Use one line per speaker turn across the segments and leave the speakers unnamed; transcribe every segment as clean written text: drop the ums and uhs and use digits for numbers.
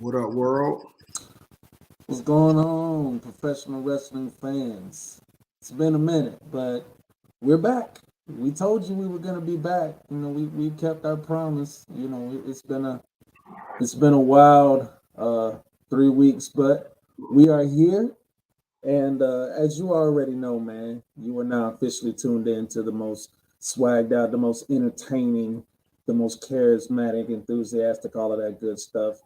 What up, world?
What's going on, professional wrestling fans? It's been a minute, but we're back. We told you we were gonna be back. We kept our promise. It's been a wild 3 weeks, but we are here. And as you already know, man, you are now officially tuned in to the most swagged out, the most entertaining, the most charismatic, enthusiastic, all of that good stuff.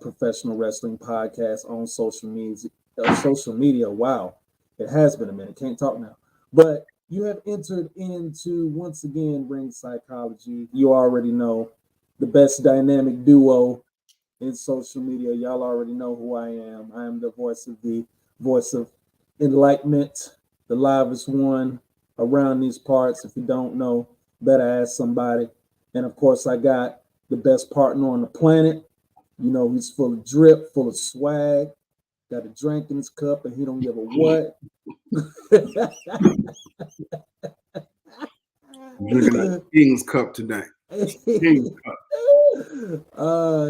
Professional wrestling podcast on social media. Social media. Wow, it has been a minute. Can't talk now, but you have entered into once again Ring Psychology. You already know the best dynamic duo in social media. Y'all already know who I am. I am the voice of enlightenment, the livest one around these parts. If you don't know, better ask somebody. And of course, I got the best partner on the planet. He's full of drip, full of swag, got a drink in his cup, and he don't give a what.
Drinking a King's Cup tonight. King's Cup.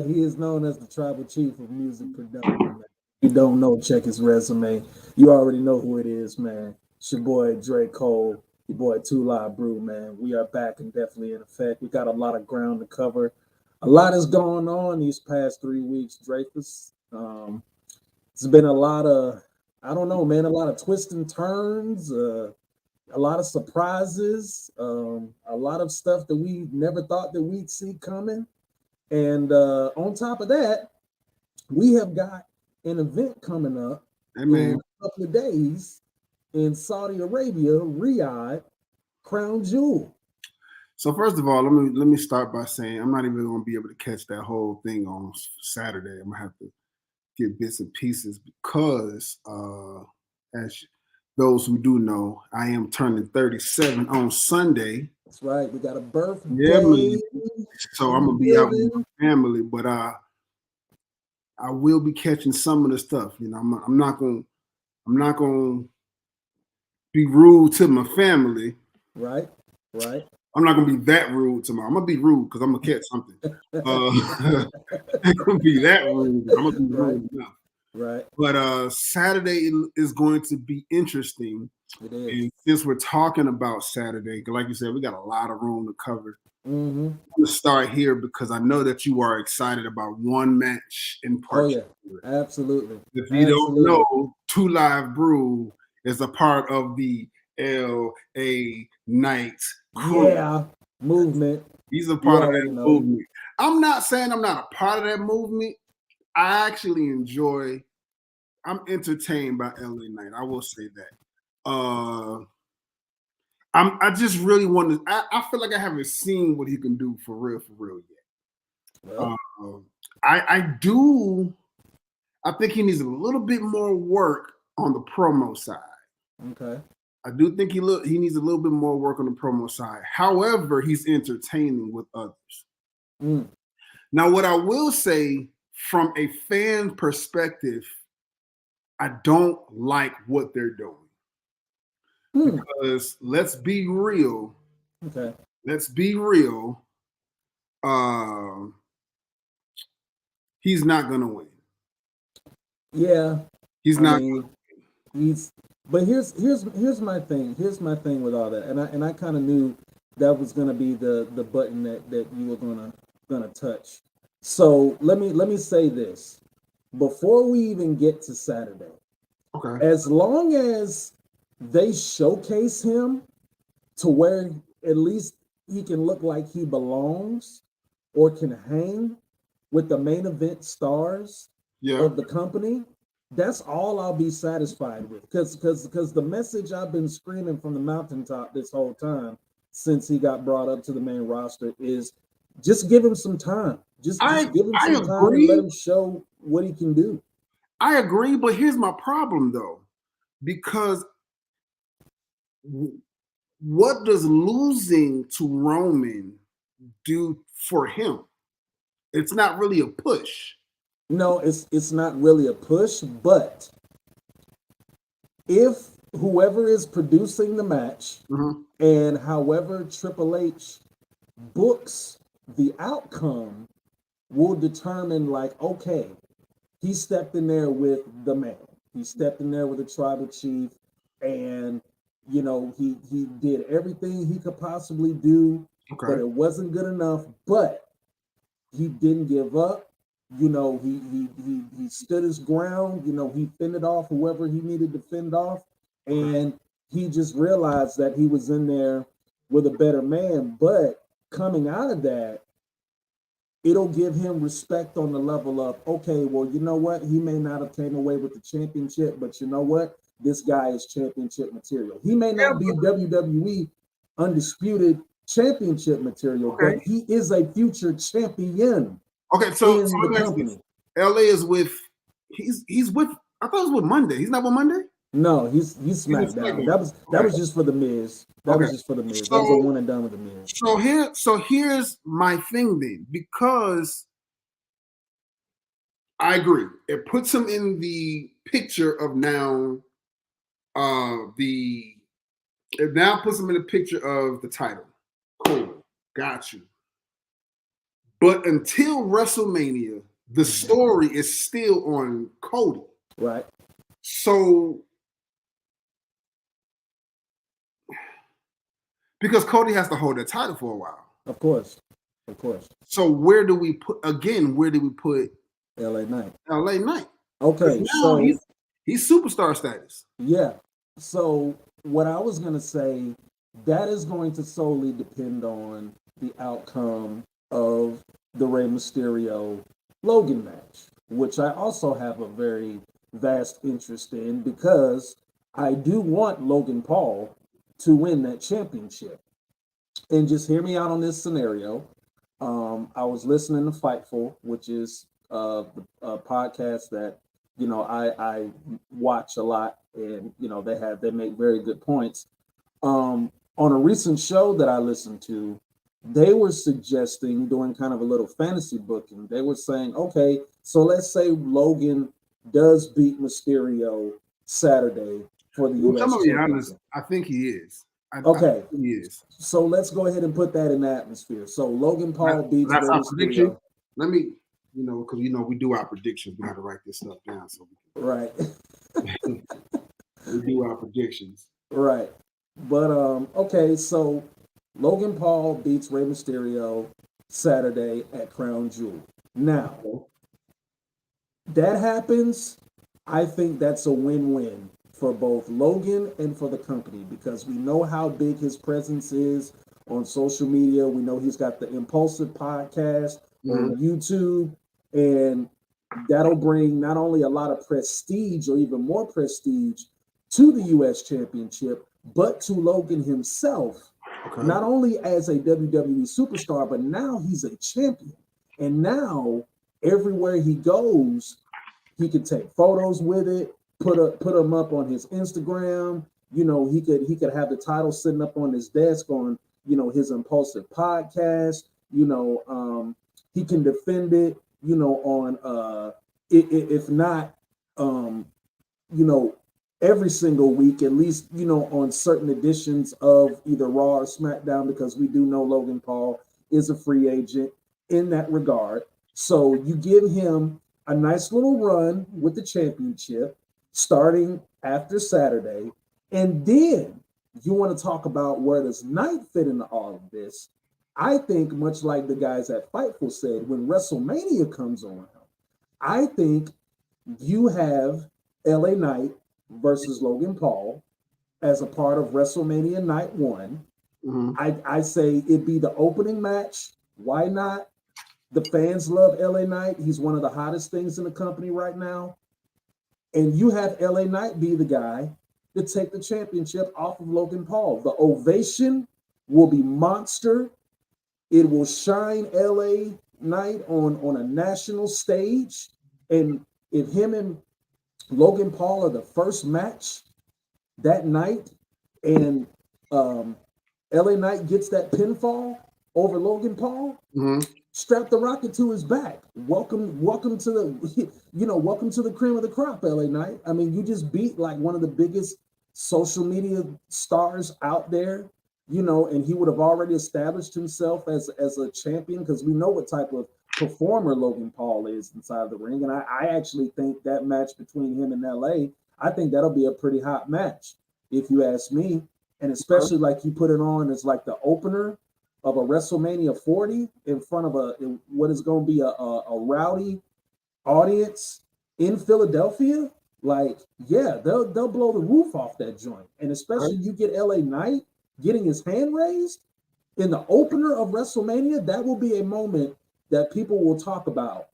He is known as the tribal chief of music production. You don't know, check his resume. You already know who it is, man. It's your boy Dre Cole, your boy Two Live Brew, man. We are back and definitely in effect. We got a lot of ground to cover. A lot is going on these past 3 weeks, Dreyfus. It's been a lot of, I don't know, man, a lot of twists and turns, a lot of surprises, a lot of stuff that we never thought that we'd see coming. And on top of that, we have got an event coming up in a couple of days in Saudi Arabia, Riyadh, Crown Jewel.
So first of all, let me start by saying I'm not even going to be able to catch that whole thing on Saturday. I'm gonna have to get bits and pieces because, as those who do know, I am turning 37 on Sunday.
That's right. We got a birthday.
Yeah, man. So I'm gonna be out with my family, but I will be catching some of the stuff. I'm not gonna be rude to my family.
Right.
I'm not gonna be that rude tomorrow. I'm gonna be rude because I'm gonna catch something. I'm gonna be that rude. I'm gonna be rude enough.
Right.
But Saturday is going to be interesting.
It is.
And since we're talking about Saturday, like you said, we got a lot of room to cover.
Mm-hmm.
I'm gonna start here because I know that you are excited about one match in particular.
Oh yeah, absolutely.
If you don't know, Two Live Brew is a part of the LA Knights
movement.
He's a part of that movement. I'm not saying I'm not a part of that movement. I actually I'm entertained by LA Knight. I will say that. I just really want to. I feel like I haven't seen what he can do for real yet. Well. I do. I think he needs a little bit more work on the promo side.
Okay.
I do think he needs a little bit more work on the promo side. However, he's entertaining with others. Now, what I will say from a fan perspective, I don't like what they're doing. Because let's be real.
Okay.
Let's be real. He's not gonna win.
Yeah.
He's not.
But here's my thing. Here's my thing with all that, and I kind of knew that was gonna be the button that you were gonna touch. So let me say this before we even get to Saturday.
Okay.
As long as they showcase him to where at least he can look like he belongs or can hang with the main event stars of the company, that's all I'll be satisfied with. Because the message I've been screaming from the mountaintop this whole time since he got brought up to the main roster is just give him some time. Just give him some time and let him show what he can do.
I agree, but here's my problem though, because what does losing to Roman do for him? It's not really a push.
No, it's not really a push, but if whoever is producing the match and however Triple H books the outcome will determine, like, okay, he stepped in there with the man. He stepped in there with the tribal chief, and he did everything he could possibly do, but
Okay.
it wasn't good enough. But he didn't give up. He stood his ground. He fended off whoever he needed to fend off,
Okay.
and he just realized that he was in there with a better man. But coming out of that, it'll give him respect on the level of, okay, well, you know what? He may not have came away with the championship, but you know what? This guy is championship material. He may
Yeah,
not be WWE undisputed championship material,
okay.
but he is a future champion
Okay. So
in the
let me ask you this.
company.
LA is with he's with I thought it was with Monday. He's not with Monday?
No, he's
He's with
SmackDown.
SmackDown.
That was just for the Miz. That
Okay.
was just for the Miz. That was a
So
one and done with the Miz.
here's my thing then, because I agree. It puts him in the picture of now it now puts him in the picture of the title. Cool. Got you. But until WrestleMania, the story is still on Cody.
Right.
So because Cody has to hold that title for a while.
Of course.
So where do we put
LA Knight?
LA Knight?
Okay,
Now
so
he's superstar status.
yeah. So what I was gonna say, that is going to solely depend on the outcome of the Rey Mysterio Logan match, which I also have a very vast interest in, because I do want Logan Paul to win that championship. And just hear me out on this scenario. I was listening to Fightful, which is a podcast that I watch a lot, and they make very good points. On a recent show that I listened to, they were suggesting doing kind of a little fantasy booking. They were saying, okay, so let's say Logan does beat Mysterio Saturday for the
Well,
US
I'm gonna be
Championship.
honest. I think he is.
Okay.
I think he is.
So let's go ahead and put that in the atmosphere. So Logan Paul beats
That's
Rey
our prediction.
Mysterio.
Let me, because we do our predictions. We got to write this stuff down so
Right.
we do our predictions.
Right. But okay, so Logan Paul beats Rey Mysterio Saturday at Crown Jewel. Now, that happens, I think that's a win-win for both Logan and for the company, because we know how big his presence is on social media. We know he's got the Impulsive podcast on YouTube, and that'll bring not only a lot of prestige, or even more prestige, to the US Championship, but to Logan himself. Okay. Not only as a WWE superstar, but now he's a champion. And now everywhere he goes, he could take photos with it, put them up on his Instagram. He could have the title sitting up on his desk on his Impulsive podcast. He can defend it. On if not every single week, at least on certain editions of either Raw or SmackDown, because we do know Logan Paul is a free agent in that regard. So you give him a nice little run with the championship starting after Saturday. And then you want to talk about where does Knight fit into all of this. I think, much like the guys at Fightful said, when WrestleMania comes on, I think you have LA Knight versus Logan Paul as a part of WrestleMania Night 1. Mm-hmm. I say it'd be the opening match. Why not? The fans love LA Knight. He's one of the hottest things in the company right now. And you have LA Knight be the guy to take the championship off of Logan Paul. The ovation will be monster. It will shine LA Knight on a national stage. And if him and Logan Paul are the first match that night, and LA Knight gets that pinfall over Logan Paul, strap the rocket to his back. Welcome to the welcome to the cream of the crop, LA Knight. I mean, you just beat like one of the biggest social media stars out there, and he would have already established himself as a champion, because we know what type of performer Logan Paul is inside the ring. And I actually think that match between him and LA, I think that'll be a pretty hot match, if you ask me. And especially like you put it on as like the opener of a WrestleMania 40 in front of what is going to be a rowdy audience in Philadelphia. Like, yeah, they'll blow the roof off that joint. And especially you get LA Knight getting his hand raised in the opener of WrestleMania, that will be a moment that people will talk about,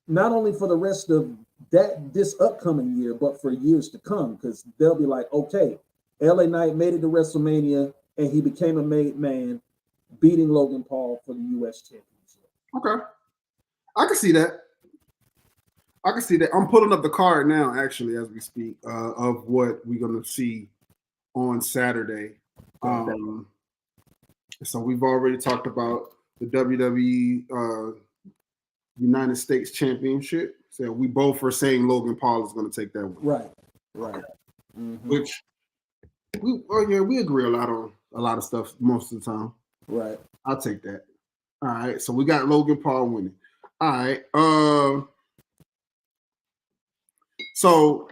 not only for the rest of this upcoming year, but for years to come, because they'll be like, okay, LA Knight made it to WrestleMania and he became a made man, beating Logan Paul for the US Championship.
Okay. I can see that. I'm pulling up the card now, actually, as we speak, of what we're going to see on Saturday. So we've already talked about the WWE United States Championship. So we both are saying Logan Paul is going to take that one.
Right. Mm-hmm.
Which we agree on a lot of stuff most of the time.
Right.
I'll take that. All right. So we got Logan Paul winning. All right. So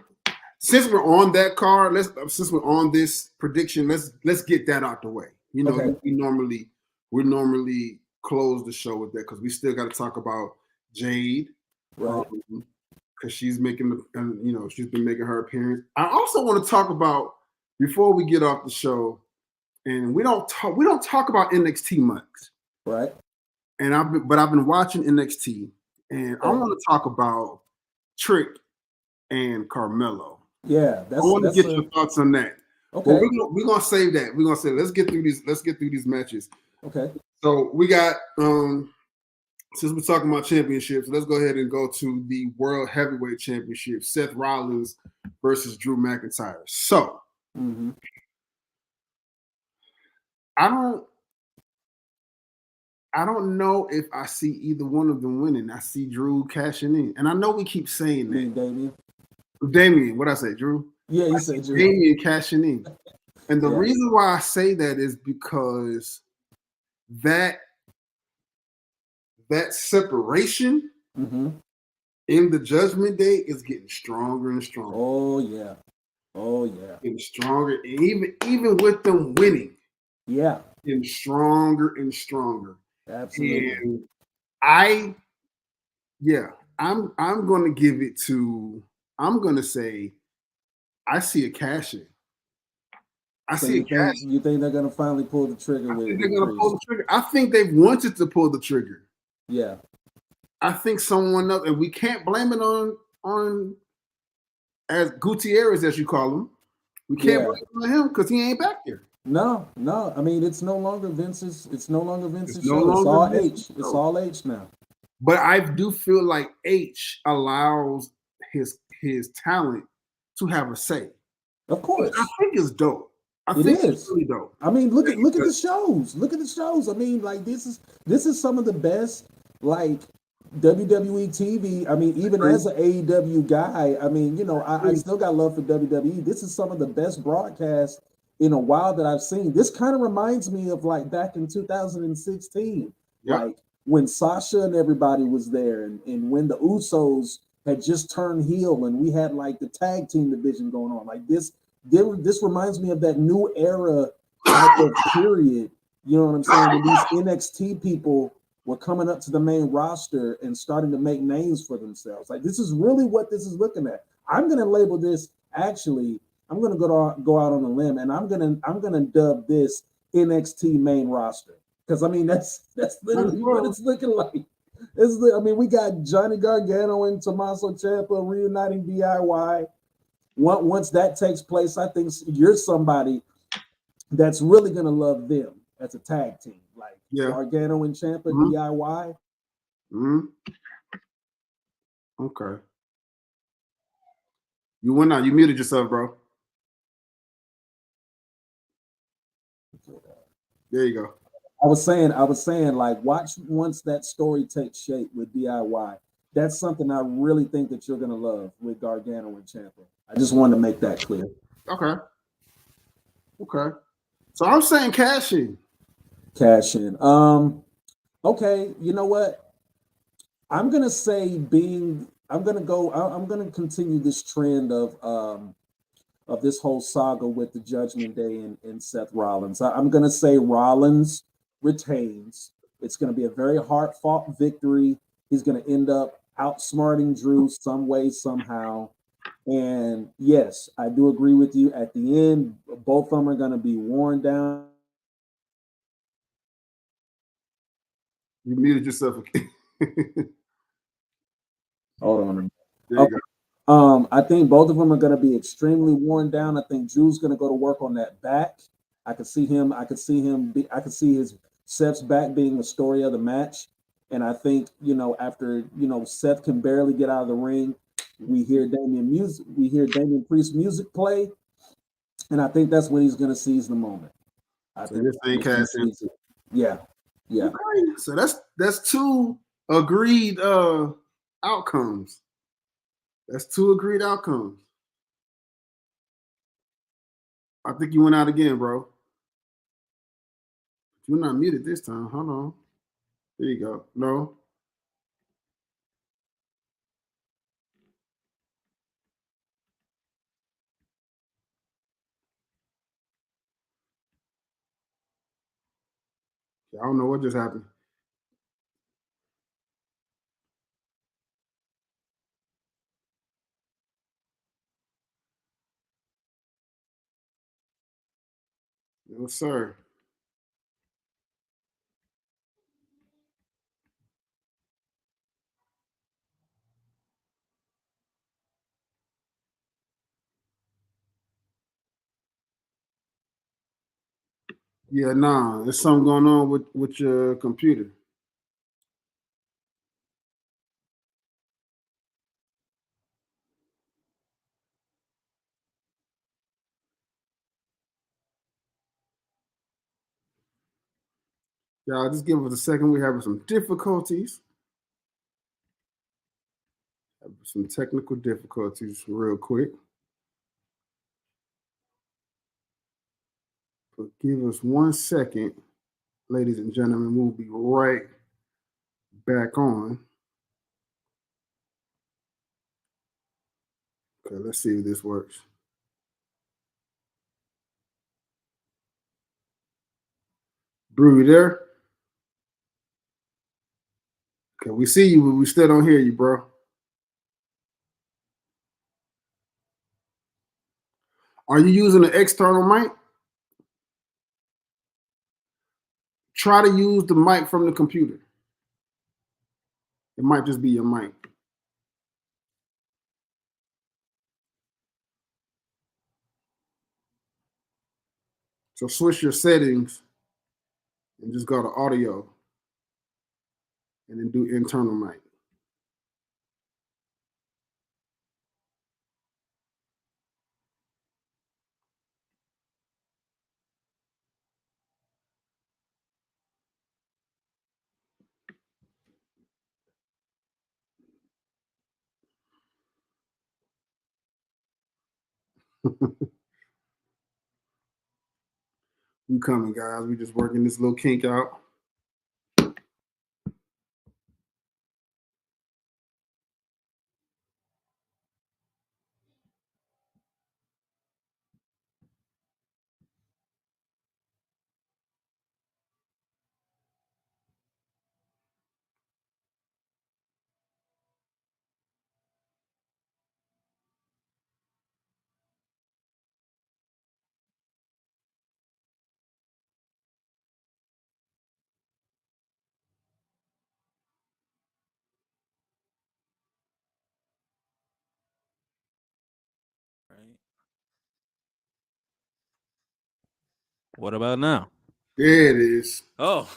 since we're on that card, since we're on this prediction, let's get that out the way. You know, okay. we normally close the show with that because we still got to talk about Jade,
right?
Because she's making she's been making her appearance. I also want to talk about, before we get off the show, and we don't talk about NXT much,
right?
And I've been watching NXT, and I want to talk about Trick and Carmelo.
Yeah,
I want to get your thoughts on that.
Okay,
well, we're gonna save that. We're gonna say let's get through these matches.
Okay.
So we got since we're talking about championships, let's go ahead and go to the World Heavyweight Championship. Seth Rollins versus Drew McIntyre. So I don't know if I see either one of them winning. I see Drew cashing in, and I know we keep saying that. Damian, what I say, Drew?
Yeah, you said Drew.
Damian cashing in, and the reason why I say that is because that separation in the Judgment Day is getting stronger and stronger.
Oh yeah,
getting stronger, and even with them winning, getting stronger and stronger.
Absolutely.
And I'm going to give it to. I'm going to say, I see a cash in.
You think they're going to finally pull the trigger?
They're going to pull the trigger. I think they've wanted to pull the trigger.
Yeah.
I think someone else, and we can't blame it on as Gutierrez, as you call him. We can't blame it on him because he ain't back there.
No. I mean, it's no longer Vince's. It's no longer Vince's show. It's all H. It's all H now.
But I do feel like H allows his talent to have a say.
Of course,
I think it's dope. I think it's really dope.
I mean, look at the shows. Look at the shows. I mean, like this is some of the best like WWE TV. I mean, even as an AEW guy, I mean, I still got love for WWE. This is some of the best broadcasts in a while that I've seen. This kind of reminds me of like back in 2016, like when Sasha and everybody was there, and when the Usos had just turned heel, and we had like the tag team division going on. Like this reminds me of that new era type of period. You know what I'm saying? When these NXT people were coming up to the main roster and starting to make names for themselves. Like this is really what this is looking at. I'm going to label this. Actually, I'm going to go out on a limb, and I'm going to dub this NXT main roster, because I mean that's literally what it's looking like. We got Johnny Gargano and Tommaso Ciampa reuniting DIY. Once that takes place, I think you're somebody that's really going to love them as a tag team. Like Gargano and Ciampa, DIY.
Okay. You went out. You muted yourself, bro. There you go.
I was saying, like, watch once that story takes shape with DIY. That's something I really think that you're gonna love with Gargano and Ciampa. I just wanted to make that clear.
Okay. So I'm saying cash in.
Okay, you know what? I'm gonna say I'm gonna continue this trend of this whole saga with the Judgment Day and Seth Rollins. I'm gonna say Rollins retains. It's gonna be a very hard fought victory. He's gonna end up outsmarting Drew some way, somehow. And yes, I do agree with you. At the end, both of them are gonna be worn down.
You muted yourself again.
Hold on.
There you
go. I think both of them are going to be extremely worn down. I think Drew's going to go to work on that back. I could see his Seth's back being the story of the match. And I think, after, Seth can barely get out of the ring, we hear Damian Priest music play. And I think that's when he's going to seize the moment. I think
this thing casting.
Yeah. Yeah.
Okay. So that's two agreed outcomes. That's two agreed outcomes. I think you went out again, bro. You're not muted this time. Hold on. There you go. No. I don't know what just happened. No, sir. Yeah, nah. There's something going on with your computer. Y'all, just give us a second. We're having some difficulties. Some technical difficulties real quick. But give us 1 second, ladies and gentlemen. We'll be right back on. Okay, let's see if this works. Brew, you there? Okay, we see you, but we still don't hear you, bro. Are you using an external mic? Try to use the mic from the computer. It might just be your mic. So switch your settings and just go to audio and then do internal mic. We coming, guys. We just working this little kink out.
What about now?
There it is.
Oh,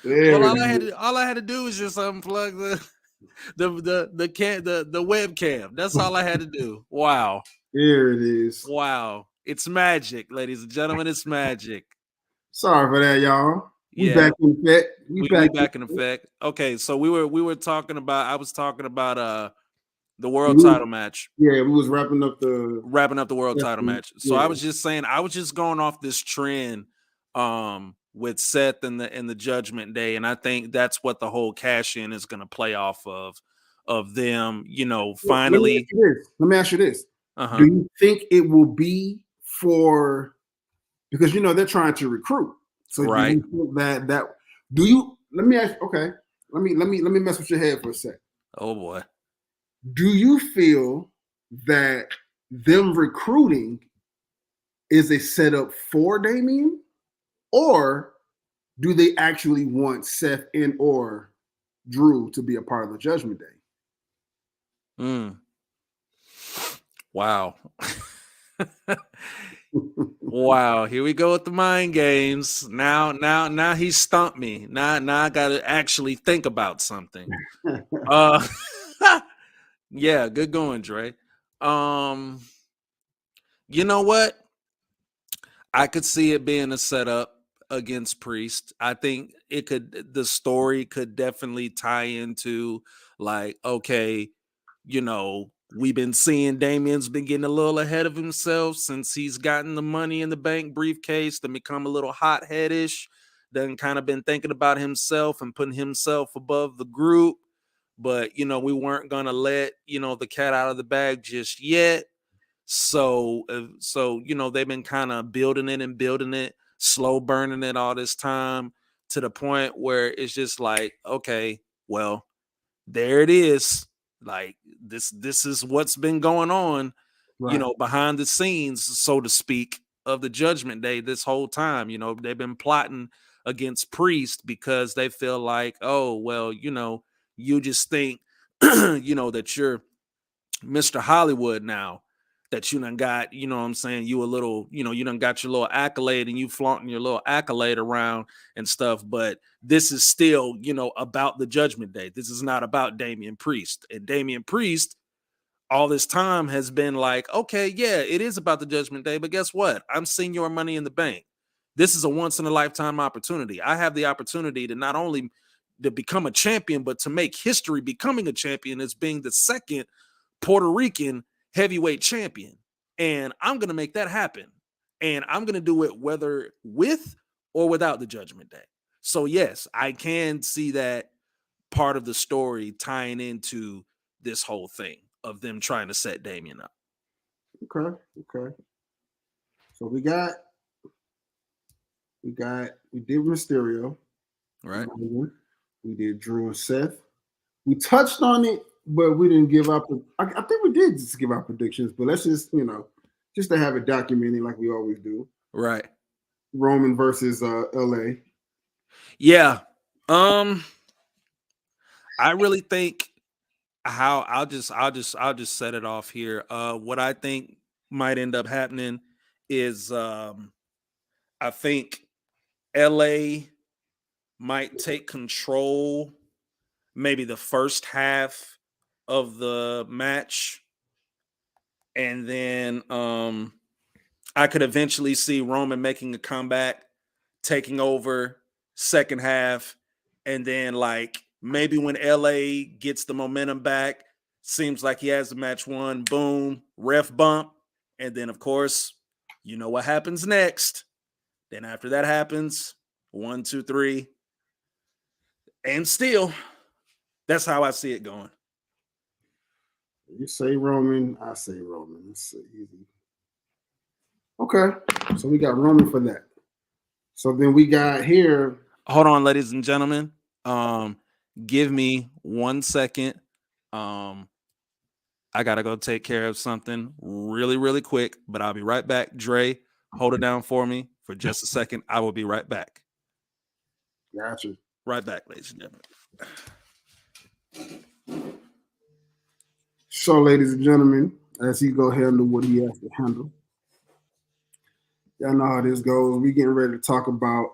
there
well, all I had to do was just unplug the webcam. That's all I had to do. Wow.
There it is.
Wow. It's magic, ladies and gentlemen. It's magic.
Sorry for that, y'all. We back in effect.
We back in effect. Okay, so we were talking about. I was talking about the world title match.
Yeah, we was wrapping up the
world title match. So I was just saying, I was just going off this trend with Seth and the Judgment Day, and I think that's what the whole cash in is going to play off of them, finally.
Let me ask you this.
Uh-huh.
Do you think it will be for, because they're trying to recruit, so
right?
Do you think that do you? Let me ask. Okay, let me mess with your head for a sec.
Oh boy.
Do you feel that them recruiting is a setup for Damian, or do they actually want Seth and or Drew to be a part of the Judgment Day?
Wow. Wow, here we go with the mind games. Now he stumped me. Now I gotta actually think about something. Yeah, good going, Dre. You know what? I could see it being a setup against Priest. I think the story could definitely tie into, like, okay, we've been seeing Damian's been getting a little ahead of himself since he's gotten the Money in the Bank briefcase to become a little hot-headish. Then kind of been thinking about himself and putting himself above the group. But, we weren't going to let, the cat out of the bag just yet. So they've been kind of building it, slow burning it all this time to the point where it's just like, okay, well, there it is. Like this is what's been going on,
Right.
behind the scenes, so to speak, of the Judgment Day this whole time. They've been plotting against Priest because they feel like, oh, well, you just think, that you're Mr. Hollywood now, that you done got, what I'm saying, you a little, you done got your little accolade and you flaunting your little accolade around and stuff. But this is still, about the Judgment Day. This is not about Damian Priest. And Damian Priest all this time has been like, okay, yeah, it is about the Judgment Day, but guess what? I'm Senior Money in the Bank. This is a once in a lifetime opportunity. I have the opportunity to not only to become a champion, but to make history becoming a champion as being the second Puerto Rican heavyweight champion. And I'm going to make that happen. And I'm going to do it whether with or without the Judgment Day. So yes, I can see that part of the story tying into this whole thing of them trying to set Damian up.
Okay. So we did Mysterio.
Right.
We did Drew and Seth. We touched on it, but we didn't give up. I think we did just give our predictions, but let's just, just to have it documented like we always do.
Right.
Roman versus LA.
Yeah. I really think I'll just set it off here. What I think might end up happening is I think LA might take control maybe the first half of the match, and then I could eventually see Roman making a comeback, taking over second half, and then like maybe when LA gets the momentum back, seems like he has the match won, boom, ref bump, and then of course, you know what happens next. Then after that happens, 1, 2, 3, and still, that's how I see it going.
You say Roman, I say Roman. It's easy. Okay, so we got Roman for that. So then we got here.
Hold on, ladies and gentlemen. Give me 1 second. I gotta go take care of something really, really quick, but I'll be right back. Dre, hold it down for me for just a second. I will be right back.
Gotcha.
Right back, ladies and gentlemen.
So, ladies and gentlemen, as he go handle what he has to handle, y'all know how this goes. We getting ready to talk about.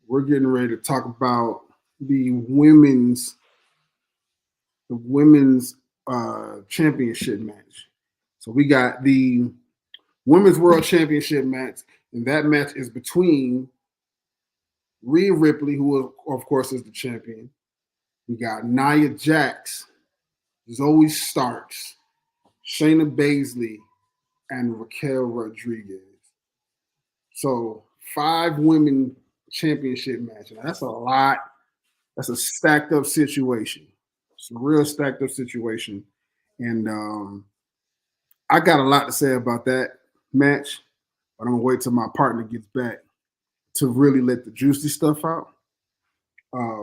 We're getting ready to talk about the women's championship match. So we got the women's world championship match, and that match is between Rhea Ripley, who of course is the champion. We got Nia Jax, Zoe Starks, Shayna Baszler, and Raquel Rodriguez. So 5 women championship match. Now, that's a lot. That's a stacked up situation. It's a real stacked up situation. And I got a lot to say about that match, but I'm gonna wait till my partner gets back to really let the juicy stuff out.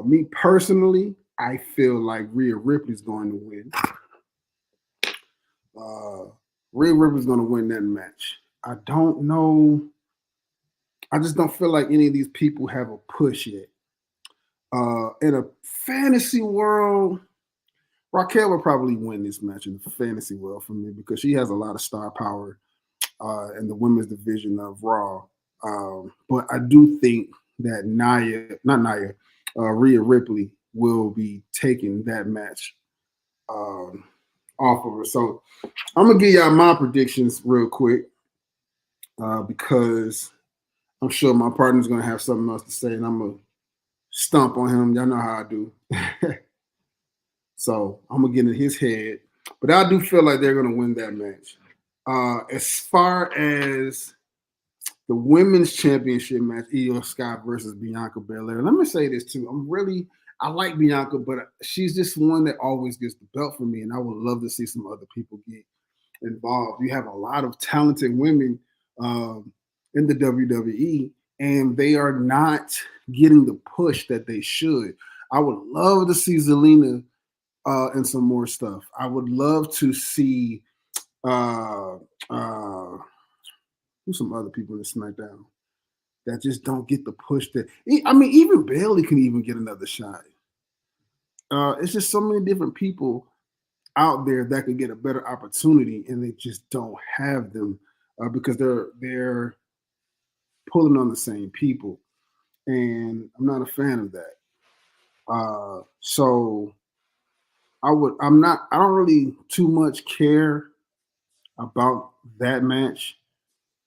Me personally, I feel like Rhea Ripley's going to win. Rhea Ripley's going to win that match. I don't know. I just don't feel like any of these people have a push yet. In a fantasy world, Raquel will probably win this match in the fantasy world for me because she has a lot of star power in the women's division of Raw. But I do think that Rhea Ripley will be taking that match off of her. So I'm going to give y'all my predictions real quick because I'm sure my partner's going to have something else to say, and I'm going to stomp on him. Y'all know how I do. So I'm going to get in his head. But I do feel like they're going to win that match. As far as the women's championship match, Io Sky versus Bianca Belair. Let me say this too. I like Bianca, but she's just one that always gets the belt for me, and I would love to see some other people get involved. You have a lot of talented women in the WWE, and they are not getting the push that they should. I would love to see Zelina in some more stuff. I would love to see who's some other people in SmackDown that just don't get the push that. I mean, even Bayley can even get another shot. It's just so many different people out there that could get a better opportunity, and they just don't have them because they're pulling on the same people, and I'm not a fan of that. So I don't really too much care about that match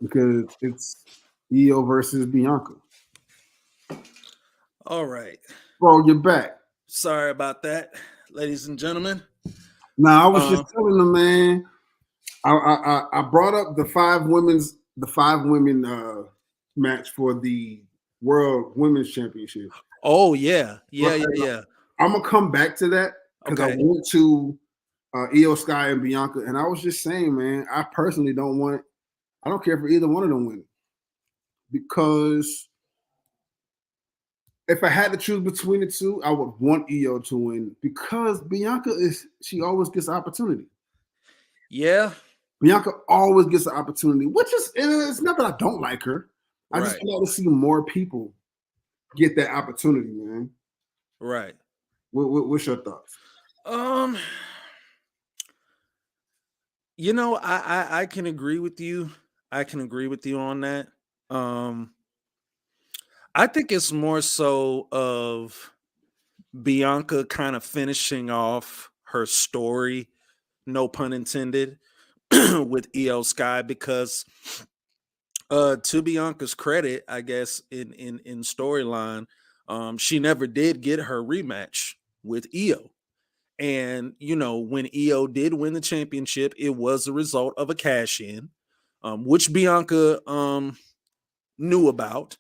because it's Io versus Bianca.
All right.
Bro, you're back.
Sorry about that, ladies and gentlemen.
Now I was just telling them, man. I brought up the five women match for the World Women's Championship.
Oh yeah.
I'm gonna come back to that because I went to Io Sky and Bianca, and I was just saying, man, I personally I don't care for either one of them winning because if I had to choose between the two, I would want Io to win because Bianca she always gets opportunity.
Yeah.
Bianca always gets an opportunity, which is, it's not that I don't like her. I just want to see more people get that opportunity, man.
Right.
What's your thoughts?
You know, I can agree with you. I can agree with you on that. I think it's more so of Bianca kind of finishing off her story, no pun intended, with Io Sky because to Bianca's credit, I guess in storyline, she never did get her rematch with Io. And you know, when Io did win the championship, it was a result of a cash in, which Bianca knew about.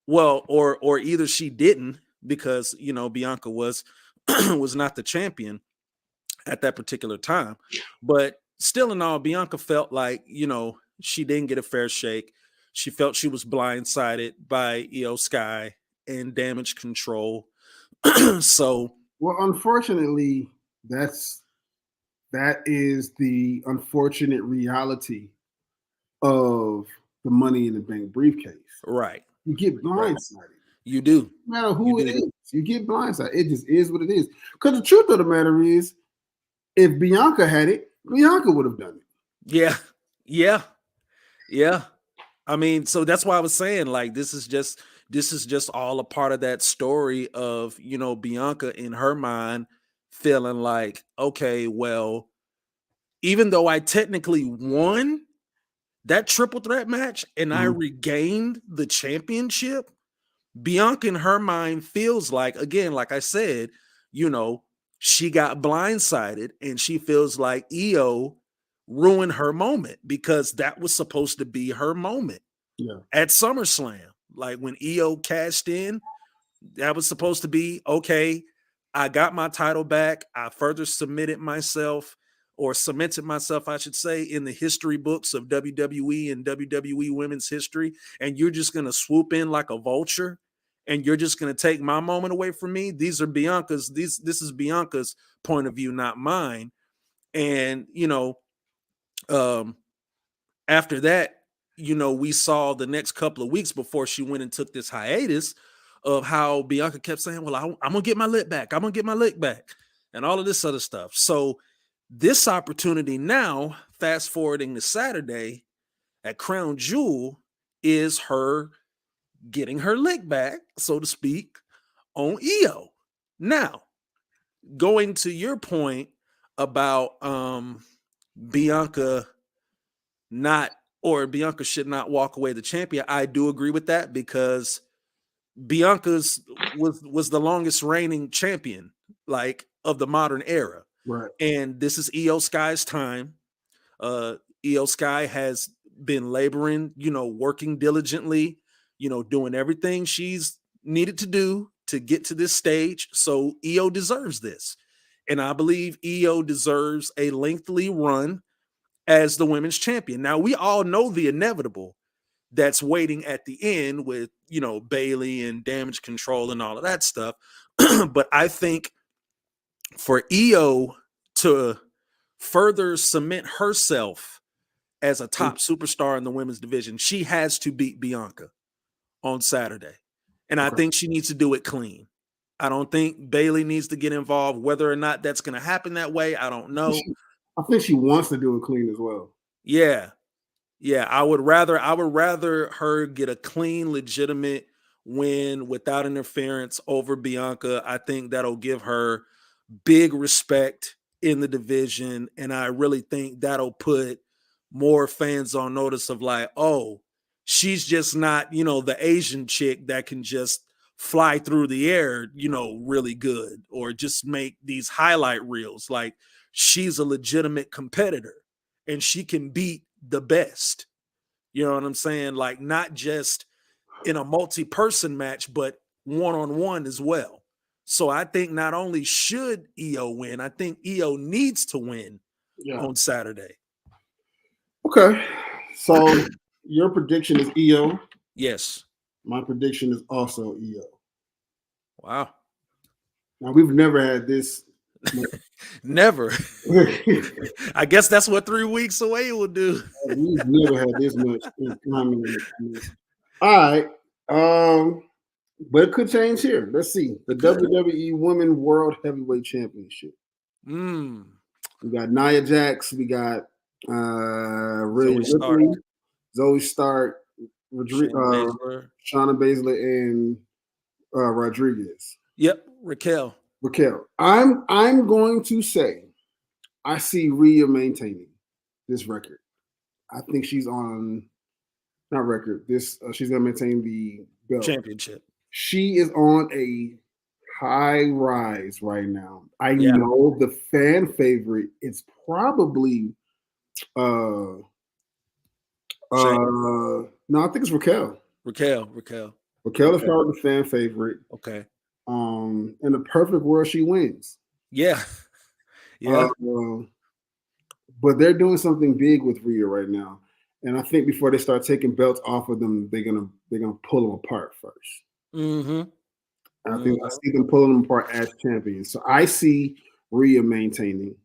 Well, or either she didn't because you know Bianca was was not the champion at that particular time. But still in all, Bianca felt like, you know, she didn't get a fair shake. She felt she was blindsided by Io Sky and Damage Control. So,
well, unfortunately, that is the unfortunate reality of the Money in the Bank briefcase.
Right.
You get blindsided. Right.
You do.
No matter who it is, you get blindsided. It just is what it is. Because the truth of the matter is, if Bianca had it, Bianca would have done it.
Yeah. I mean, so that's why I was saying, like, this is just all a part of that story of, you know, Bianca in her mind feeling like, okay, well, even though I technically won that triple threat match and I regained the championship, Bianca in her mind feels like, again, like I said, you know, she got blindsided and she feels like Io ruined her moment because that was supposed to be her moment.
Yeah.
At SummerSlam, like when Io cashed in, that was supposed to be okay. I got my title back. I further cemented myself, I should say, in the history books of WWE and WWE women's history. And you're just gonna swoop in like a vulture, and you're just gonna take my moment away from me. These are Bianca's. This is Bianca's point of view, not mine. And after that, we saw the next couple of weeks before she went and took this hiatus of how Bianca kept saying, well, I'm going to get my lick back. I'm going to get my lick back and all of this other stuff. So this opportunity now, fast forwarding to Saturday at Crown Jewel, is her getting her lick back, so to speak, on Io. Now, going to your point about Bianca should not walk away the champion. I do agree with that because Bianca's was the longest reigning champion, like, of the modern era.
Right.
And this is Io Sky's time. Io Sky has been laboring, working diligently, doing everything she's needed to do to get to this stage. So Io deserves this. And I believe Io deserves a lengthy run as the women's champion. Now, we all know the inevitable that's waiting at the end with, Bayley and Damage Control and all of that stuff. But I think for Io to further cement herself as a top superstar in the women's division, she has to beat Bianca on Saturday. And I think she needs to do it clean. I don't think Bayley needs to get involved. Whether or not that's going to happen that way, I don't know.
I think she wants to do it clean as well.
Yeah. I would rather her get a clean, legitimate win without interference over Bianca. I think that'll give her big respect in the division. And I really think that'll put more fans on notice of like, oh, she's just not, the Asian chick that can just fly through the air, really good, or just make these highlight reels. Like, she's a legitimate competitor and she can beat the best. You know what I'm saying? Like, not just in a multi-person match, but one-on-one as well. So I think not only should Io win, I think Io needs to win on Saturday.
Okay. So your prediction is Io.
Yes.
My prediction is also Io.
Wow.
Now, we've never had this.
Never. I guess that's what 3 weeks away will do.
We've never had this much in common. All right. But it could change here. Let's see. The WWE Women World Heavyweight Championship. We got Nia Jax. We got Zoe Stark, Shayna Baszler, and Rodriguez.
Yep, Raquel.
I'm going to say I see Rhea maintaining this record. I think she's on she's going to maintain the belt.
Championship.
She is on a high rise right now. I know the fan favorite is probably no, I think it's Raquel.
Raquel
is probably the fan favorite.
Okay.
In the perfect world, she wins.
Yeah.
But they're doing something big with Rhea right now, and I think before they start taking belts off of them, they're gonna pull them apart first.
Mm-hmm.
I think I see them pulling them apart as champions. So I see Rhea maintaining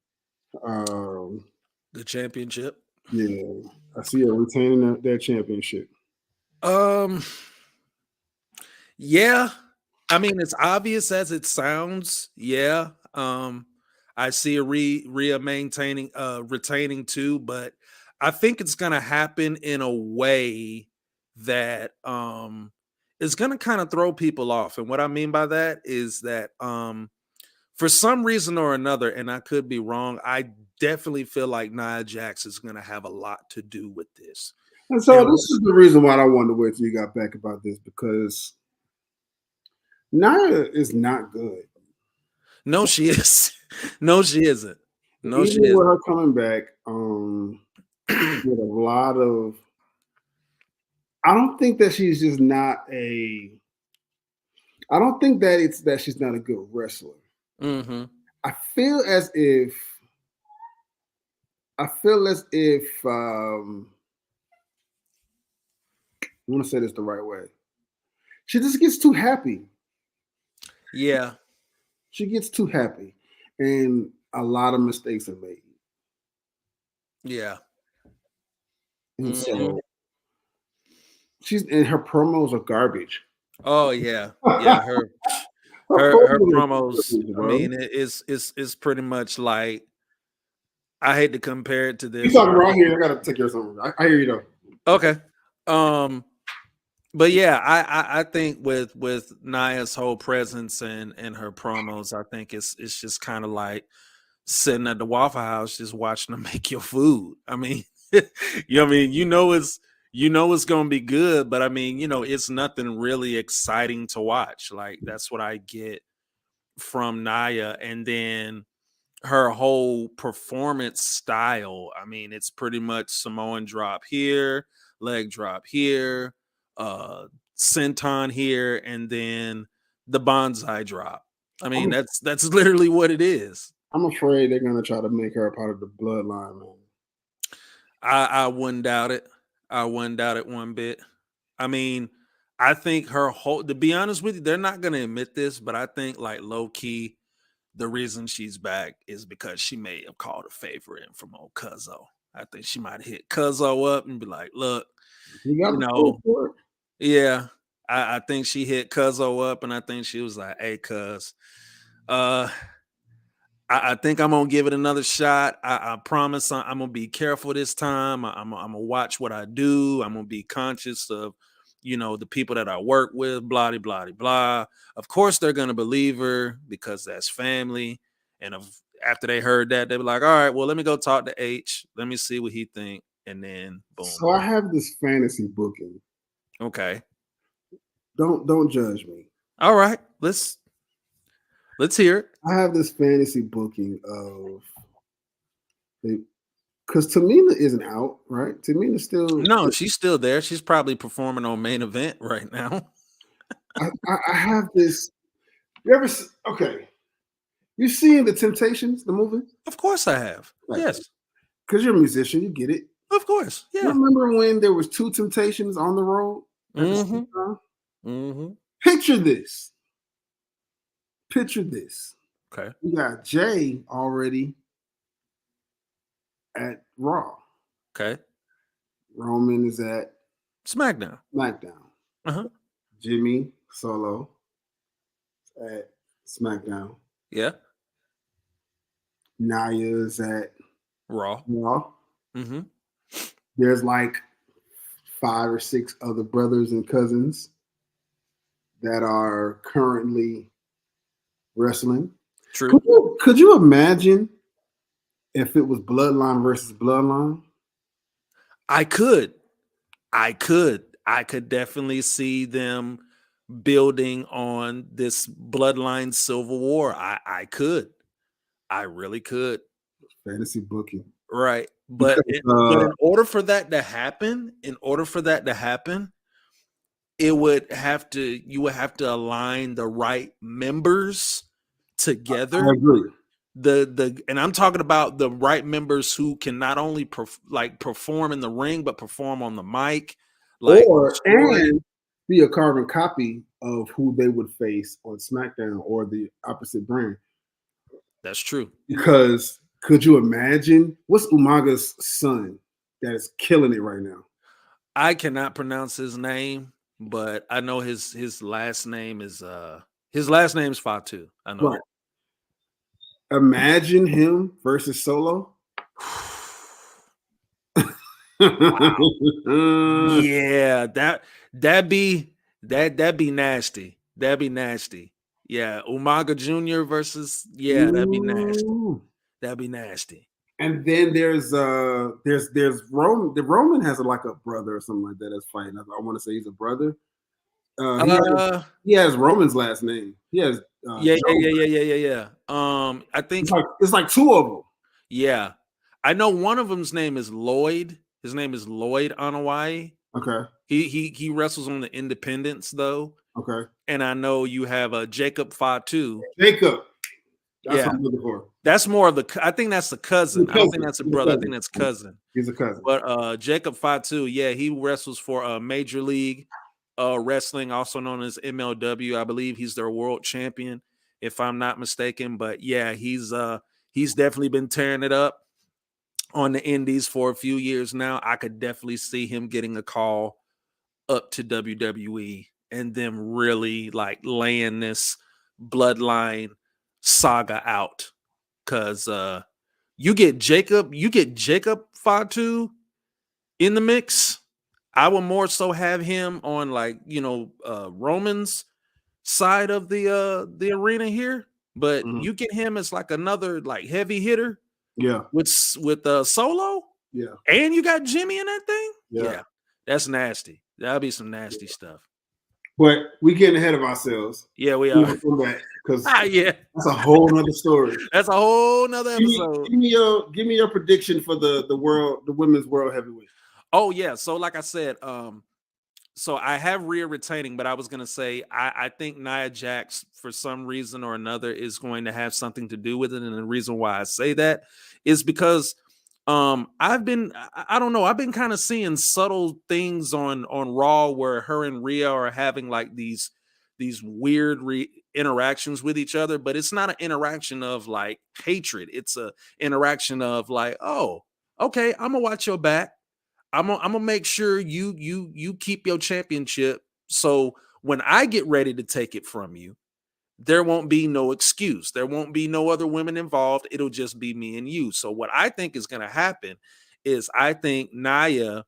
the championship.
Yeah, I see her retaining that championship.
Yeah. I mean, it's obvious as it sounds. Yeah. I see a Rhea retaining too, but I think it's gonna happen in a way that is gonna kind of throw people off. And what I mean by that is that for some reason or another, and I could be wrong, I definitely feel like Nia Jax is gonna have a lot to do with this.
And so this is the reason why I wanted to wait till you got back about this, because Nia is not good.
No, she is. No, she isn't. No, she
isn't. With her coming back with a lot of I don't think that she's just not a. I don't think that it's that she's not a good wrestler.
Mm-hmm.
I feel as if. I feel as if. I want to say this the right way. She just gets too happy.
Yeah.
She gets too happy, and a lot of mistakes are made.
Yeah.
And
Mhm.
so her promos are garbage.
Oh yeah. Yeah. Her promos. I mean, it's pretty much like, I hate to compare it to
You
this,
talking
right?
right here? I gotta take care of something. I hear you though.
Okay. But yeah, I think with Naya's whole presence and her promos, I think it's just kind of like sitting at the Waffle House just watching them make your food. I mean, it's gonna be good, but I mean, it's nothing really exciting to watch. Like, that's what I get from Naya. And then her whole performance style, I mean, it's pretty much Samoan drop here, leg drop here, senton here, and then the bonsai drop. I mean, that's literally what it is.
I'm afraid they're gonna try to make her a part of the bloodline, man.
I wouldn't doubt it. I wouldn't doubt it one bit. I mean, I think her whole, to be honest with you, they're not gonna admit this, but I think, like, low key, the reason she's back is because she may have called a favor in from old Cuzzo. I think she might hit Cuzzo up and be like, look, yeah, I think she hit Cuzzo up, and I think she was like, hey, Cuz, I think I'm gonna give it another shot. I promise I'm gonna be careful this time. I'm gonna watch what I do. I'm gonna be conscious of, the people that I work with, blah, blah, blah, blah. Of course, they're gonna believe her because that's family. And after they heard that, they were like, all right, well, let me go talk to H. Let me see what he think. And then boom.
So I have this fantasy booking.
Okay.
Don't judge me.
All right, let's hear it.
I have this fantasy booking of, because Tamina isn't out, right? Tamina's still.
No, she's still there. She's probably performing on Main Event right now.
I have this. Okay. You seen The Temptations, the movie?
Of course I have.
Right.
Yes.
Because you're a musician, you get it.
Of course. Yeah.
You remember when there was two Temptations on the road? Picture this.
Okay.
We got Jay already at Raw.
Okay.
Roman is at
SmackDown.
Uh-huh. Jimmy Solo at SmackDown.
Yeah.
Nia is at
Raw.
Mm-hmm. There's like 5 or 6 other brothers and cousins that are currently wrestling.
True.
Could you imagine if it was Bloodline versus Bloodline?
I could definitely see them building on this Bloodline Civil War. I really could.
Fantasy booking.
Right. But in order for that to happen, you would have to align the right members together.
I agree.
And I'm talking about the right members who can not only perform in the ring, but perform on the mic,
and be a carbon copy of who they would face on SmackDown or the opposite brand.
That's true.
Because could you imagine what's Umaga's son that is killing it right now?
I cannot pronounce his name, but I know his last name is Fatu. I know.
Right. Imagine him versus Solo.
Yeah, that'd be nasty. That'd be nasty. Yeah, Umaga Jr. versus that'd be nasty. That'd be nasty.
And then there's Roman. The Roman has like a brother or something like that that's fighting. I want to say he's a brother. He has Roman's last name. He has
yeah. I think
it's like 2 of them.
Yeah, I know one of them's name is Lloyd. His name is Lloyd Anoa'i.
Okay.
He wrestles on the independents though,
Okay.
and I know you have a Jacob Fatu.
Jacob. That's
Yeah.
what I'm looking for.
That's more of the. I think that's the cousin. I don't think that's a
He's
brother. I
cousin.
think that's cousin.
He's a cousin.
But Jacob Fatu, yeah, he wrestles for Major League Wrestling, also known as MLW. I believe he's their world champion, if I'm not mistaken. But yeah, he's definitely been tearing it up on the indies for a few years now. I could definitely see him getting a call up to WWE and them really like laying this bloodline saga out. Cause you get Jacob Fatu in the mix. I will more so have him on like, Roman's side of the arena here, but you get him as like another like heavy hitter.
Yeah.
With Solo.
Yeah.
And you got Jimmy in that thing.
Yeah.
That's nasty. That'll be some nasty stuff.
But we getting ahead of ourselves.
Yeah, we are.
Because
yeah,
that's a whole nother story.
That's a whole nother episode.
Give me your prediction for the women's world heavyweight.
Oh yeah. So like I said, so I have Rhea retaining, but I was gonna say I think Nia Jax for some reason or another is going to have something to do with it, and the reason why I say that is because I've been kind of seeing subtle things on Raw where her and Rhea are having like these weird interactions with each other, but it's not an interaction of like hatred. It's a interaction of like, oh, okay, I'm gonna watch your back. I'm gonna make sure you keep your championship. So when I get ready to take it from you, there won't be no excuse. There won't be no other women involved. It'll just be me and you. So what I think is going to happen is I think Nia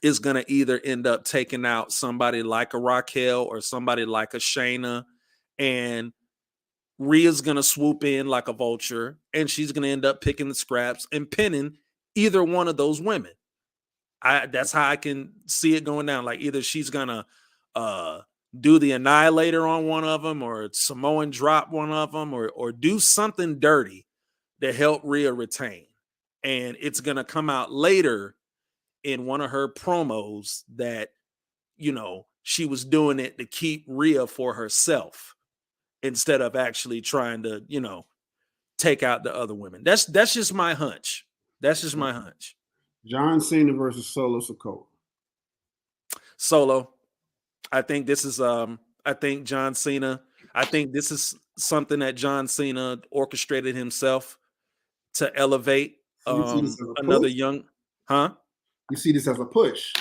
is going to either end up taking out somebody like a Raquel or somebody like a Shayna, and Rhea's going to swoop in like a vulture, and she's going to end up picking the scraps and pinning either one of those women. That's how I can see it going down. Like either she's gonna do the Annihilator on one of them, or Samoan drop one of them, or do something dirty to help Rhea retain. And it's gonna come out later in one of her promos that she was doing it to keep Rhea for herself instead of actually trying to take out the other women. That's just my hunch. That's just my hunch.
John Cena versus Solo Sikoa.
Solo. I think this is I think John Cena. I think this is something that John Cena orchestrated himself to elevate another young, huh?
You see this as a push.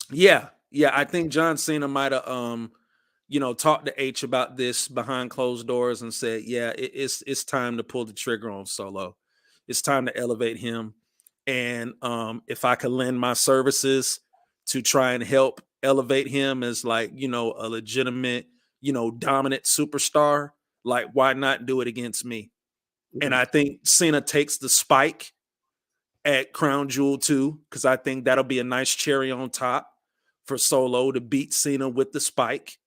Yeah. I think John Cena might have talked to H about this behind closed doors and said, yeah, it's time to pull the trigger on Solo. It's time to elevate him. And if I could lend my services to try and help elevate him as like, a legitimate, dominant superstar, like why not do it against me? Mm-hmm. And I think Cena takes the spike at Crown Jewel too, because I think that'll be a nice cherry on top for Solo to beat Cena with the spike.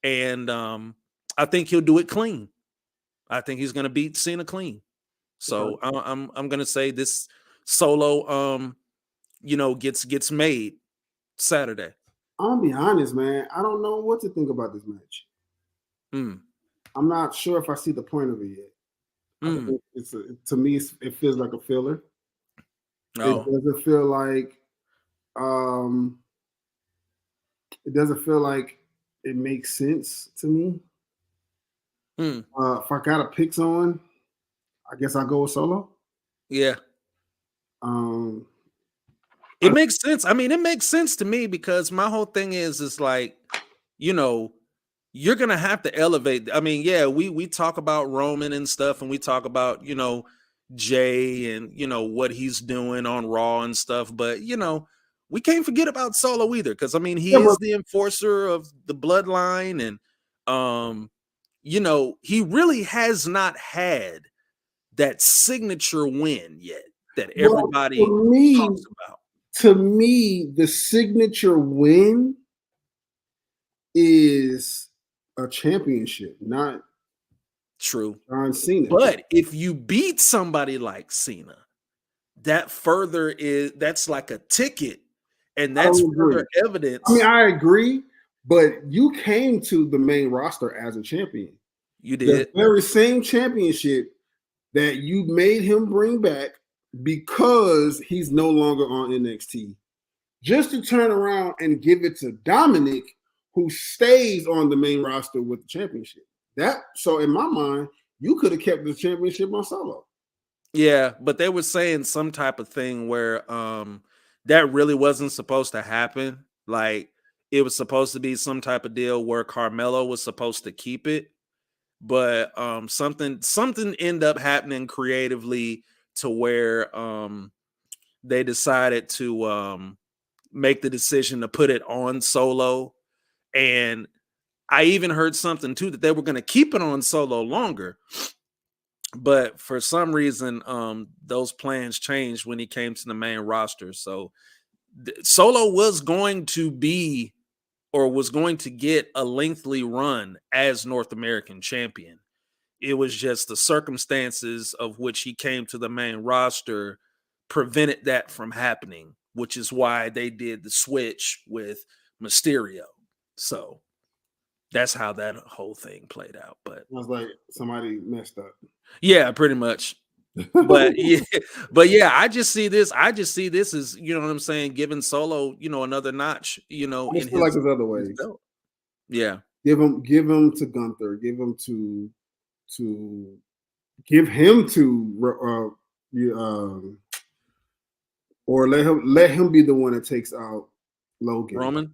And I think he'll do it clean. I think he's going to beat Cena clean. So I'm going to say this Solo, gets made Saturday.
I'm gonna be honest, man. I don't know what to think about this match. I'm not sure if I see the point of it yet. To me, it feels like a filler. Oh. It doesn't feel like it makes sense to me. If I gotta pick someone, I guess I'll go with Solo.
Yeah. It makes sense. I mean, it makes sense to me because my whole thing is like, you're gonna have to elevate. I mean, yeah, we talk about Roman and stuff, and we talk about Jay and what he's doing on Raw and stuff, but we can't forget about Solo either, because I mean he is the enforcer of the bloodline, and he really has not had that signature win yet that everybody talks about.
To me, the signature win is a championship, not
true.
John Cena.
But if you beat somebody like Cena, that's like a ticket and
I
that's
don't agree.
further evidence.
I mean, I agree, but you came to the main roster as a champion.
You
The
did.
very same championship that you made him bring back because he's no longer on NXT. Just to turn around and give it to Dominic, who stays on the main roster with the championship. So in my mind, you could have kept the championship on Solo.
Yeah, but they were saying some type of thing where that really wasn't supposed to happen. Like it was supposed to be some type of deal where Carmelo was supposed to keep it, but something ended up happening creatively to where they decided to make the decision to put it on Solo. And I even heard something too that they were going to keep it on Solo longer. But for some reason, those plans changed when he came to the main roster. So Solo was going to be, or was going to get, a lengthy run as North American champion. It was just the circumstances of which he came to the main roster prevented that from happening, which is why they did the switch with Mysterio. So that's how that whole thing played out. But
I was like, somebody messed up.
Yeah, pretty much. But yeah, I just see this as, you know what I'm saying, giving Solo, another notch,
I
in
just feel like there's other
his
ways.
belt. Yeah.
Give him to Gunther. Give him to give him to or let him be the one that takes out Logan.
Roman?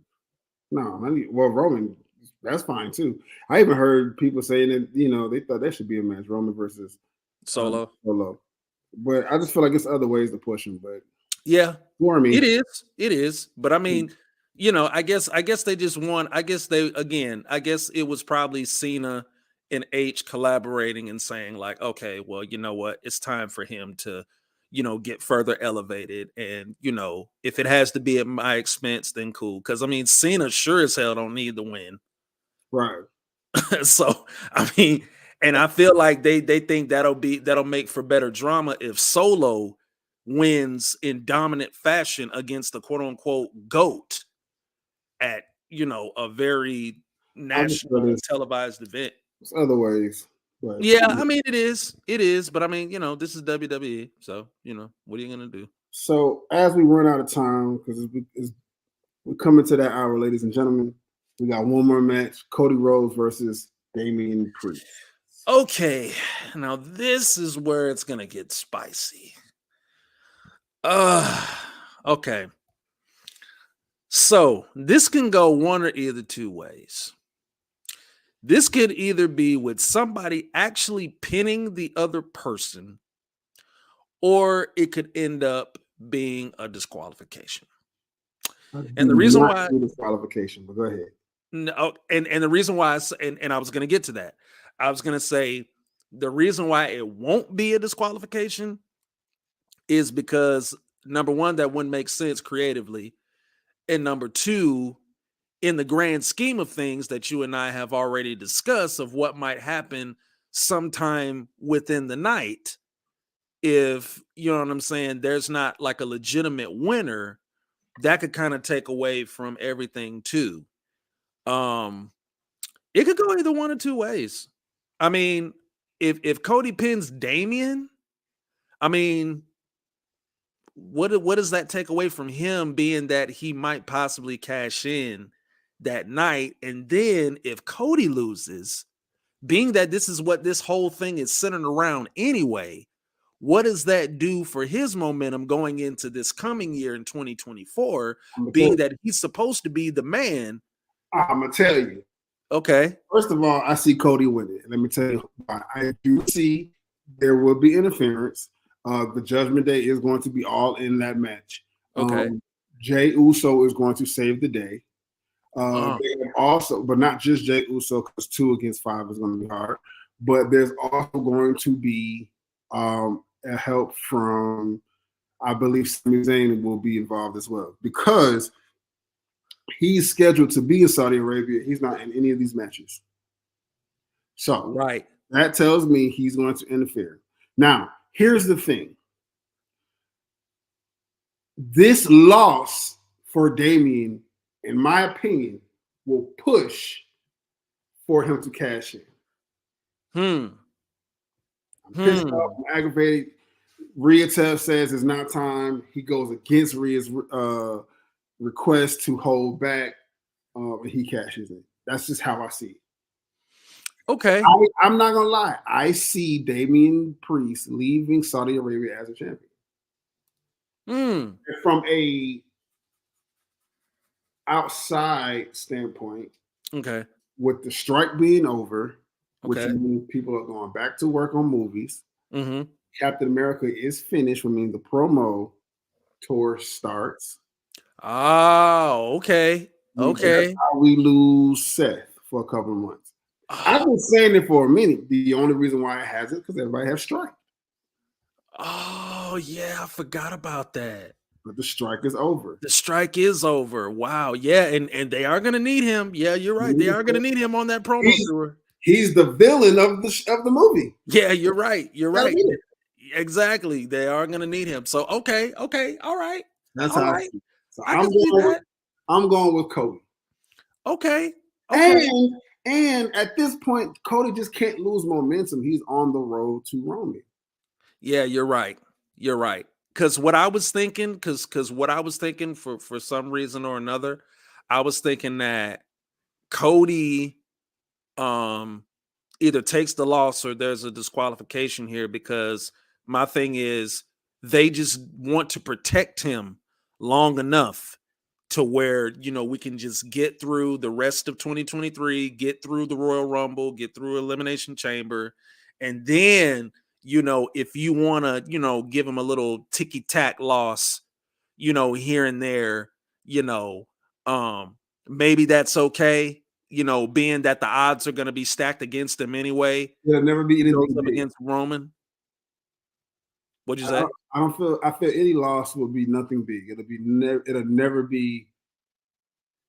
No, Roman, that's fine too. I even heard people saying that, they thought that should be a match, Roman versus
Solo.
Solo. But I just feel like it's other ways to push him. But
Yeah.
for me,
It is. But I mean, I guess they just want, I guess it was probably Cena and H collaborating and saying like, okay, well, you know what? It's time for him to, get further elevated. And, if it has to be at my expense, then cool. Because I mean, Cena sure as hell don't need the win.
right.
So, I mean, and I feel like they think that'll make for better drama if Solo wins in dominant fashion against the quote unquote GOAT at, a very national televised event.
There's other ways. But,
yeah, I mean, it is, but I mean, this is WWE, so what are you gonna do?
So as we run out of time, because we're coming to that hour, ladies and gentlemen, we got one more match: Cody Rhodes versus Damian Priest.
Okay, now this is where it's gonna get spicy. Okay. So this can go one or either two ways. This could either be with somebody actually pinning the other person, or it could end up being a disqualification. And the reason why
disqualification, but go ahead.
No, and the reason why and I was going to get to that. I was going to say the reason why it won't be a disqualification is because number one, that wouldn't make sense creatively, and number two, in the grand scheme of things that you and I have already discussed of what might happen sometime within the night, if you know what I'm saying, there's not like a legitimate winner, that could kind of take away from everything too. It could go either one or two ways. I mean, if Cody pins Damian, I mean, what does that take away from him, being that he might possibly cash in that night? And then if Cody loses, being that this is what this whole thing is centered around anyway, what does that do for his momentum going into this coming year in 2024, being that he's supposed to be the man?
I'm going to tell you.
Okay.
First of all, I see Cody winning. Let me tell you why. I do see there will be interference. The Judgment Day is going to be all in that match.
Okay.
Jey Uso is going to save the day. They also, but not just Jey Uso, because 2 against 5 is going to be hard. But there's also going to be a help from, I believe, Sami Zayn will be involved as well, because he's scheduled to be in Saudi Arabia. He's not in any of these matches. So
right,
that tells me he's going to interfere. Now, here's the thing. This loss for Damian, in my opinion, will push for him to cash in. I'm pissed off. I'm aggravated. Rhea says it's not time. He goes against Rhea's request to hold back, and he cashes in. That's just how I see it.
Okay.
I'm not gonna lie. I see Damian Priest leaving Saudi Arabia as a champion. From a outside standpoint,
okay,
with the strike being over, which
okay,
means people are going back to work on movies.
mm-hmm.
Captain America is finished, which means the promo tour starts.
Oh, okay. Okay.
That's how we lose Seth for a couple of months. I've been saying it for a minute. The only reason why it hasn't because everybody has strike.
Oh, yeah, I forgot about that.
But the strike is over.
The strike is over. Wow. Yeah, and they are gonna need him. Yeah, you're right. They are gonna need him on that promo tour.
He's the villain of the movie.
Yeah, you're right. You're right. Exactly. They are gonna need him. So okay, all right.
That's
all
how
right.
So
I can see that.
I'm going with Cody.
Okay.
And at this point, Cody just can't lose momentum. He's on the road to Roman.
Yeah, you're right. You're right. Because what I was thinking, because what I was thinking for some reason or another, I was thinking that Cody either takes the loss or there's a disqualification here, because my thing is they just want to protect him long enough to where, we can just get through the rest of 2023, get through the Royal Rumble, get through Elimination Chamber, and then if you want to, give him a little ticky-tack loss, here and there, maybe that's okay, being that the odds are going to be stacked against him anyway.
It'll never be anything
up against Roman. What'd you say?
I feel any loss will be nothing big. It'll never be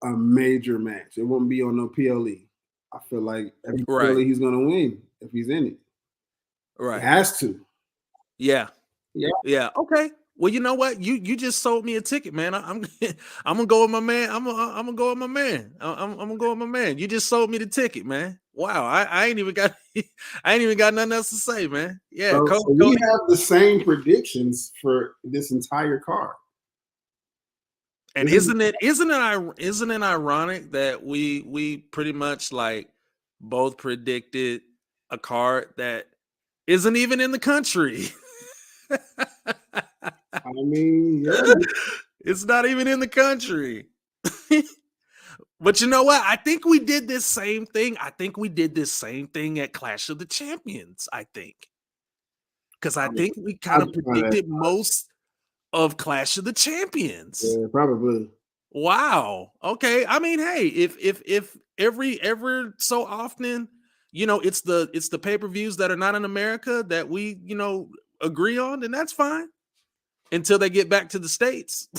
a major match. It won't be on no PLE. I feel like every PLE he's going to win if he's in it.
Right.
It has to.
Yeah. Okay. Well, you know what? You just sold me a ticket, man. I'm gonna go with my man. I'm gonna go with my man. I'm gonna go with my man. You just sold me the ticket, man. Wow. I ain't even got nothing else to say, man. Yeah.
So we have the same predictions for this entire card.
And isn't it ironic that we pretty much like both predicted a card that isn't even in the country?
I mean, yeah.
It's not even in the country. But you know what? I think we did this same thing. I think we did this same thing at Clash of the Champions, I think. Because I think we kind of predicted most of Clash of the Champions.
Yeah, probably.
Wow. Okay. I mean, hey, if every so often, it's the pay-per-views that are not in America that we, agree on, then that's fine. Until they get back to the States.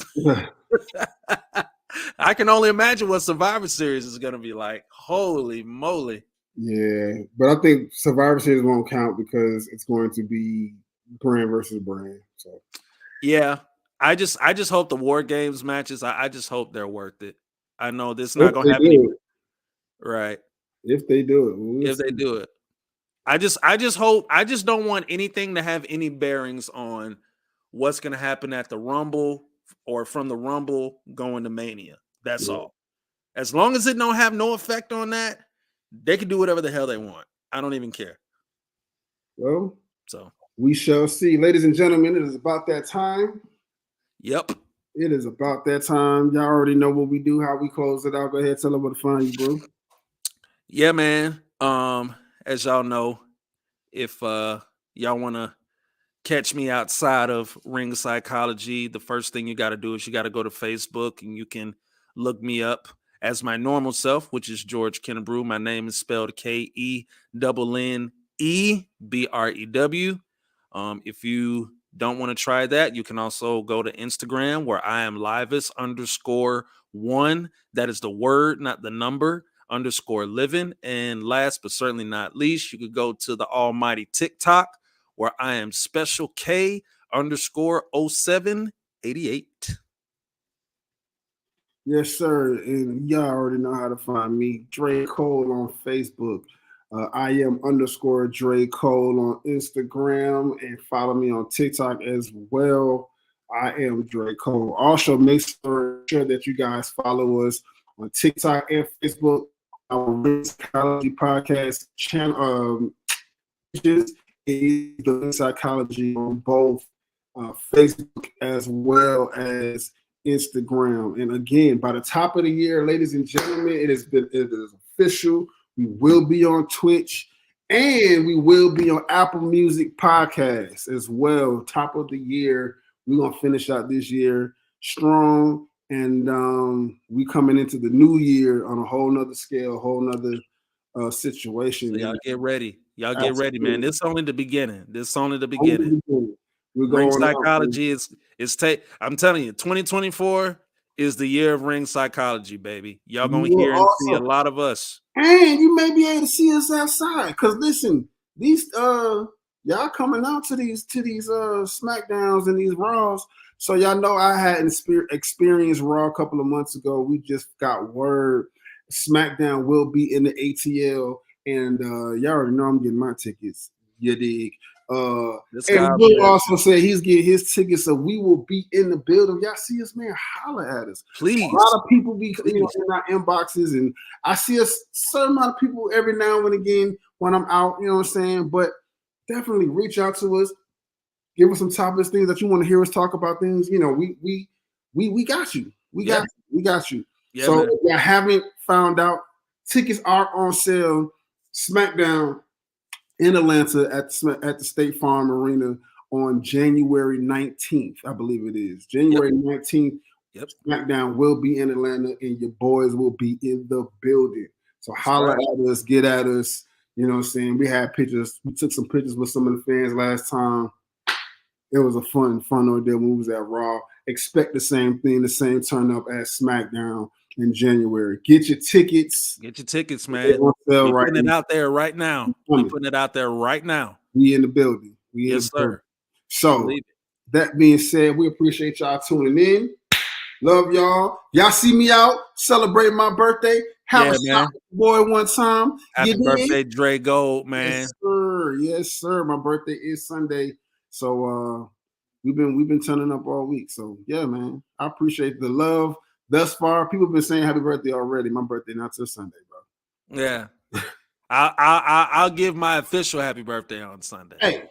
I can only imagine what Survivor Series is going to be like. Holy moly.
Yeah, but I think Survivor Series won't count because it's going to be brand versus brand. So
yeah, I just hope the War Games matches, I just hope they're worth it. I know this is not going to have any. Right.
If they do it.
If they do it. I just hope, I just don't want anything to have any bearings on what's going to happen at the Rumble or from the Rumble going to Mania. That's all. As long as it don't have no effect on that, they can do whatever the hell they want. I don't even care.
Well,
so
we shall see. Ladies and gentlemen, it is about that time.
Yep.
It is about that time. Y'all already know what we do, how we close it out. Go ahead, tell them where to find you, bro.
Yeah, man. As y'all know, if y'all want to catch me outside of Ring Psychology, the first thing you got to do is you got to go to Facebook, and you can look me up as my normal self, which is George Kennebrew. My name is spelled KENNEBREW. If you don't want to try that, you can also go to Instagram, where I am Livis_1. That is the word, not the number, _living. And last but certainly not least, you could go to the almighty TikTok, where I am Special K _0788.
Yes, sir. And y'all already know how to find me. Dre Cole on Facebook. I am _ Dre Cole on Instagram, and follow me on TikTok as well. I am Dre Cole. Also, make sure that you guys follow us on TikTok and Facebook. Our Ring Psychology podcast channel is the Psychology on both Facebook as well as Instagram. And again, by the top of the year, ladies and gentlemen, it is official. We will be on Twitch and we will be on Apple Music Podcasts as well. Top of the year, we're gonna finish out this year strong, and we coming into the new year on a whole nother scale, a whole nother situation.
So y'all get ready. Y'all get ready, man. This is only the beginning.
We're
Ring
going
Psychology I'm telling you, 2024 is the year of Ring Psychology, baby. Y'all gonna hear and see a lot of us.
And you may be able to see us outside. Cause listen, these y'all coming out to these SmackDowns and these Raws. So y'all know I had experienced Raw a couple of months ago. We just got word SmackDown will be in the ATL, and y'all already know I'm getting my tickets. You dig? And Will also said he's getting his tickets, so we will be in the building. Y'all see us, man? Holler at us,
please.
A lot of people be in our inboxes, and I see a certain amount of people every now and again when I'm out. You know what I'm saying? But definitely reach out to us. Give us some topics, things that you want to hear us talk about. Things, you know, we got you. We got you. Yeah, so man. If you haven't found out, tickets are on sale. SmackDown in Atlanta at the State Farm Arena on January 19th, I believe it is. January 19th, SmackDown will be in Atlanta, and your boys will be in the building. So holler at us, get at us. You know what I'm saying? We had pictures. We took some pictures with some of the fans last time. It was a fun ordeal when we was at Raw. Expect the same thing, the same turn up at SmackDown in January. Get your tickets.
Get your tickets, man. We're putting it out there right now. We're putting it out there right now.
We in the building.
Yes, sir.
So that being said, we appreciate y'all tuning in. Love y'all. Y'all see me out celebrating my birthday. Have a shot with the boy one time.
Happy birthday, Dre Gold, man.
Yes, sir. Yes, sir. My birthday is Sunday. So we've been turning up all week. So yeah, man. I appreciate the love thus far. People have been saying happy birthday already. My birthday not till Sunday, bro.
Yeah. I'll give my official happy birthday on Sunday.
Hey.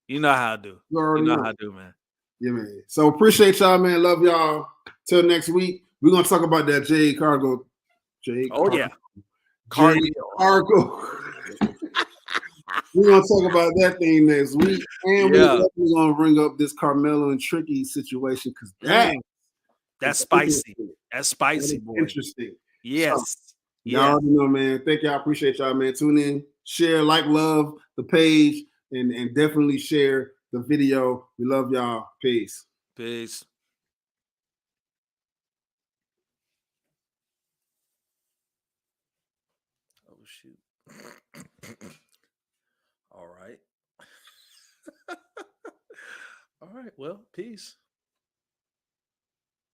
You know how I do. You know how I do, man.
Yeah, man. So appreciate y'all, man. Love y'all. Till next week. We're gonna talk about that Jade Cargill.
Yeah.
Cargill. We're gonna talk about that thing next week. And we're definitely gonna bring up this Carmelo and Tricky situation because
that's spicy. That's spicy, boy.
Interesting.
Yes.
So, y'all know, man. Thank y'all. Appreciate y'all, man. Tune in, share, love the page, and definitely share the video. We love y'all. Peace.
Peace. Oh shoot. All right. All right. Well, peace.